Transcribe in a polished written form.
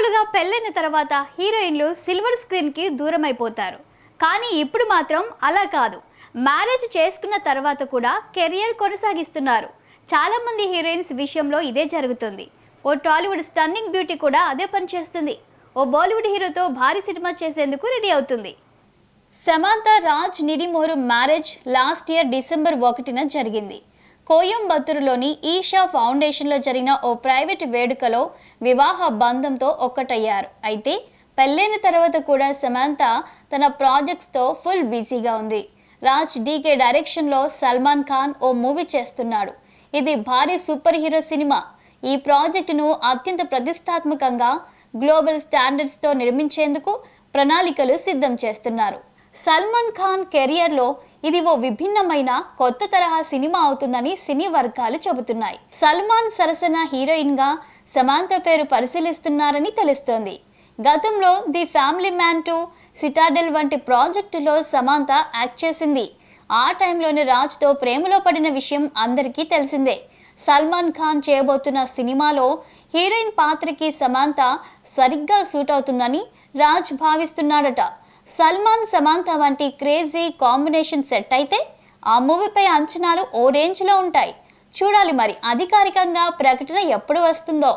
మామూలుగా పెళ్ళైన తర్వాత హీరోయిన్లు సిల్వర్ స్క్రీన్కి దూరం అయిపోతారు. కానీ ఇప్పుడు మాత్రం అలా కాదు. మ్యారేజ్ చేసుకున్న తర్వాత కూడా కెరియర్ కొనసాగిస్తున్నారు. చాలామంది హీరోయిన్స్ విషయంలో ఇదే జరుగుతుంది. ఓ టాలీవుడ్ స్టన్నింగ్ బ్యూటీ కూడా అదే పని చేస్తుంది. ఓ బాలీవుడ్ హీరోతో భారీ సినిమా చేసేందుకు రెడీ అవుతుంది. Samantha Raj Nidimoru marriage last year December 1న జరిగింది. కోయంబత్తూరులోని ఈషా ఫౌండేషన్లో జరిగిన ఓ ప్రైవేట్ వేడుకలో వివాహ బంధంతో ఒక్కటయ్యారు. అయితే పెళ్ళైన తర్వాత కూడా సమంత తన ప్రాజెక్ట్స్తో ఫుల్ బిజీగా ఉంది. రాజ్ డీకే డైరెక్షన్లో సల్మాన్ ఖాన్ ఓ మూవీ చేస్తున్నాడు. ఇది భారీ సూపర్ హీరో సినిమా. ఈ ప్రాజెక్టును అత్యంత ప్రతిష్టాత్మకంగా గ్లోబల్ స్టాండర్డ్స్తో నిర్మించేందుకు ప్రణాళికలు సిద్ధం చేస్తున్నారు. సల్మాన్ ఖాన్ కెరియర్లో ఇది ఓ విభిన్నమైన కొత్త తరహా సినిమా అవుతుందని సినీ వర్గాలు చెబుతున్నాయి. సల్మాన్ సరసన హీరోయిన్గా సమంత పేరు పరిశీలిస్తున్నారని తెలుస్తోంది. గతంలో ది ఫ్యామిలీ మ్యాన్ 2, సిటాడెల్ వంటి ప్రాజెక్టులో సమంత యాక్ట్ చేసింది. ఆ టైంలోనే రాజ్తో ప్రేమలో పడిన విషయం అందరికీ తెలిసిందే. సల్మాన్ ఖాన్ చేయబోతున్న సినిమాలో హీరోయిన్ పాత్రకి సమంత సరిగ్గా సూట్ అవుతుందని రాజ్ భావిస్తున్నాడట. సల్మాన్ సమంత వంటి క్రేజీ కాంబినేషన్ సెట్ అయితే ఆ మూవీపై అంచనాలు ఓ రేంజ్లో ఉంటాయి. చూడాలి మరి అధికారికంగా ప్రకటన ఎప్పుడు వస్తుందో.